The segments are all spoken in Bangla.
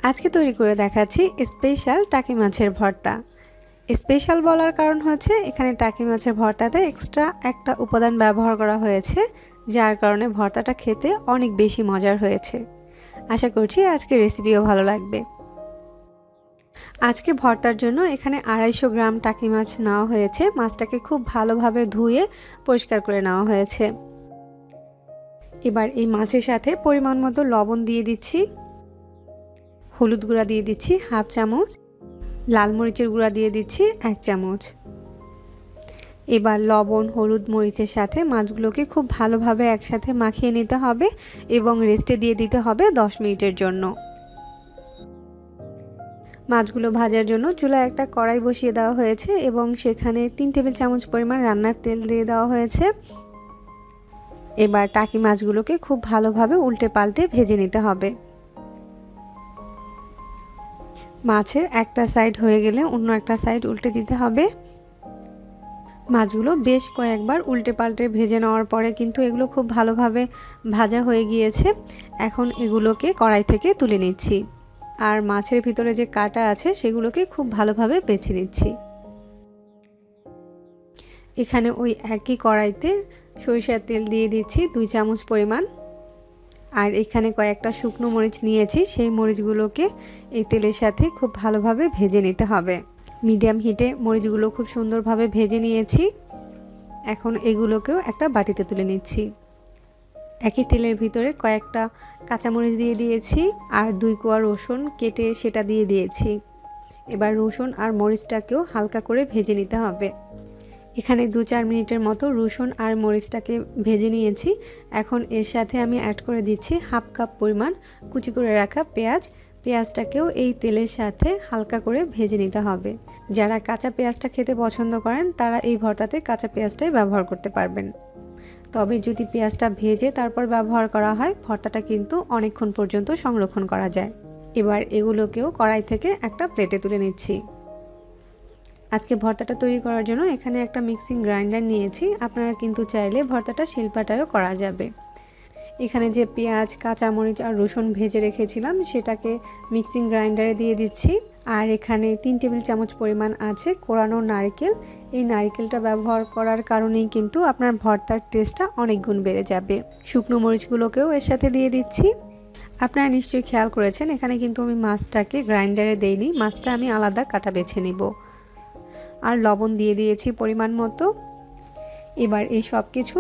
আজকে তৈরি করে দেখাচ্ছি স্পেশাল টাকি মাছের ভর্তা। স্পেশাল বলার কারণ হচ্ছে এখানে টাকি মাছের ভর্তাতে এক্সট্রা একটা উপাদান ব্যবহার করা হয়েছে, যার কারণে ভর্তাটা খেতে অনেক বেশি মজার হয়েছে। আশা করছি আজকের রেসিপিও ভালো লাগবে। আজকে ভর্তার জন্য এখানে 250 গ্রাম টাকি মাছ নেওয়া হয়েছে। মাছটাকে খুব ভালোভাবে ধুয়ে পরিষ্কার করে নেওয়া হয়েছে। এবার এই মাছের সাথে পরিমাণ মতো লবণ দিয়ে দিচ্ছি, হলুদ গুঁড়া দিয়ে দিচ্ছি হাফ চামচ, লাল মরিচের গুঁড়া দিয়ে দিচ্ছি 1 চামচ। এবার লবণ হলুদ মরিচের সাথে মাছগুলোকে খুব ভালোভাবে একসাথে মাখিয়ে নিতে হবে এবং রেস্টে দিয়ে দিতে হবে 10 মিনিটের জন্য। মাছগুলো ভাজার জন্য চুলায় একটা কড়াই বসিয়ে দেওয়া হয়েছে এবং সেখানে 3 টেবিল চামচ পরিমাণ রান্নার তেল দিয়ে দেওয়া হয়েছে। এবার টাকি মাছগুলোকে খুব ভালোভাবে উল্টে পাল্টে ভেজে নিতে হবে। মাছের একটা সাইড হয়ে গেলে অন্য একটা সাইড উল্টে দিতে হবে। মাছগুলো বেশ কয়েকবার উল্টে পাল্টে ভেজে নেওয়ার পরে কিন্তু এগুলো খুব ভালোভাবে ভাজা হয়ে গিয়েছে। এখন এগুলোকে কড়াই থেকে তুলে নিচ্ছি আর মাছের ভিতরে যে কাঁটা আছে সেগুলোকে খুব ভালোভাবে বেছে নিচ্ছি। এখানে ওই একই কড়াইতে সরিষার তেল দিয়ে দিচ্ছি 2 চামচ পরিমাণ, আর এখানে কয়েকটা শুকনো মরিচ নিয়েছি, সেই মরিচগুলোকে এই তেলের সাথে খুব ভালোভাবে ভেজে নিতে হবে। মিডিয়াম হিটে মরিচগুলো খুব সুন্দরভাবে ভেজে নিয়েছি। এখন এগুলোকেও একটা বাটিতে তুলে নিচ্ছি। একই তেলের ভিতরে কয়েকটা কাঁচামরিচ দিয়ে দিয়েছি আর 2 কোয়া রসুন কেটে সেটা দিয়ে দিয়েছি। এবার রসুন আর মরিচটাকেও হালকা করে ভেজে নিতে হবে। এখানে 2-4 মিনিটের মতো রসুন আর মরিচটাকে ভেজে নিয়েছি। এখন এর সাথে আমি অ্যাড করে দিচ্ছি হাফ কাপ পরিমাণ কুচি করে রাখা পেঁয়াজ। পেঁয়াজটাকেও এই তেলের সাথে হালকা করে ভেজে নিতে হবে। যারা কাঁচা পেঁয়াজটা খেতে পছন্দ করেন তারা এই ভর্তাতে কাঁচা পেঁয়াজটাই ব্যবহার করতে পারবেন। তবে যদি পেঁয়াজটা ভেজে তারপর ব্যবহার করা হয় ভর্তাটা কিন্তু অনেকক্ষণ পর্যন্ত সংরক্ষণ করা যায়। এবার এগুলোকেও কড়াই থেকে একটা প্লেটে তুলে নিচ্ছি। আজকে ভর্তাটা তৈরি করার জন্য এখানে একটা মিক্সিং গ্রাইন্ডার নিয়েছি। আপনারা কিন্তু চাইলে ভর্তাটা শিলপাটায়ও করা যাবে। এখানে যে পেঁয়াজ কাঁচামরিচ আর রসুন ভেজে রেখেছিলাম সেটাকে মিক্সিং গ্রাইন্ডারে দিয়ে দিচ্ছি। আর এখানে 3 টেবিল চামচ পরিমাণ আছে কোরানো নারকেল। এই নারকেলটা ব্যবহার করার কারণেই কিন্তু আপনার ভর্তার টেস্টটা অনেক গুণ বেড়ে যাবে। শুকনো মরিচগুলোকেও এর সাথে দিয়ে দিচ্ছি। আপনারা নিশ্চয়ই খেয়াল করেছেন এখানে কিন্তু আমি মাছটাকে গ্রাইন্ডারে দেইনি, মাছটা আমি আলাদা কাটা বেছে নিব। আর লবণ দিয়ে দিয়েছি পরিমাণ মতো। এবার এই সব কিছু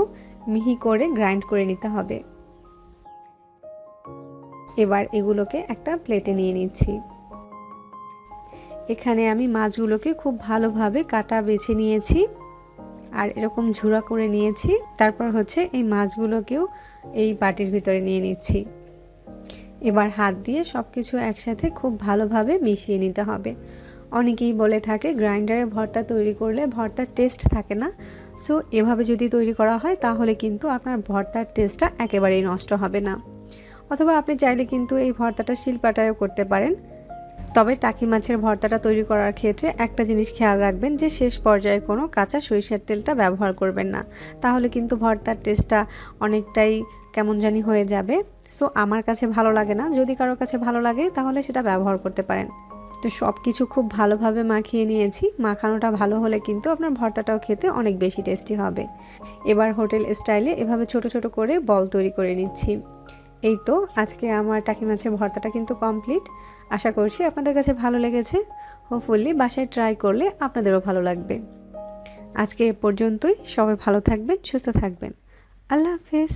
মিহি করে গ্রাইন্ড করে নিতে হবে। এবার এগুলোকে একটা প্লেটে নিয়ে নিচ্ছি। এখানে আমি মাছগুলোকে খুব ভালোভাবে কাটা বেছে নিয়েছি আর এরকম ঝুরা করে নিয়েছি। তারপর হচ্ছে এই মাছগুলোকেও এই বাটির ভিতরে নিয়ে নিচ্ছি। এবার হাত দিয়ে সব কিছু একসাথে খুব ভালোভাবে মিশিয়ে নিতে হবে। অনেকেই বলে থাকে গ্রাইন্ডারে ভর্তা তৈরি করলে ভর্তার টেস্ট থাকে না। সো এভাবে যদি তৈরি করা হয় তাহলে কিন্তু আপনার ভর্তার টেস্টটা একেবারেই নষ্ট হবে না। অথবা আপনি চাইলে কিন্তু এই ভর্তাটা শিলপাটায়ও করতে পারেন। তবে টাকি মাছের ভর্তাটা তৈরি করার ক্ষেত্রে একটা জিনিস খেয়াল রাখবেন যে শেষ পর্যায়ে কোনো কাঁচা সরিষার তেলটা ব্যবহার করবেন না, তাহলে কিন্তু ভর্তার টেস্টটা অনেকটাই কেমন জানি হয়ে যাবে। সো আমার কাছে ভালো লাগে না, যদি কারোর কাছে ভালো লাগে তাহলে সেটা ব্যবহার করতে পারেন। তো সব কিছু খুব ভালোভাবে মাখিয়ে নিয়েছি। মাখানোটা ভালো হলে কিন্তু আপনার ভর্তাটাও খেতে অনেক বেশি টেস্টি হবে। এবার হোটেল স্টাইলে এভাবে ছোট ছোট করে বল তৈরি করে নিচ্ছি। এই তো আজকে আমার টাকি মাছের ভর্তাটা কিন্তু কমপ্লিট। আশা করছি আপনাদের কাছে ভালো লেগেছে। হোপফুলি বাসায় ট্রাই করলে আপনাদেরও ভালো লাগবে। আজকে এ পর্যন্তই। সবাই ভালো থাকবেন, সুস্থ থাকবেন। আল্লাহ হাফেজ।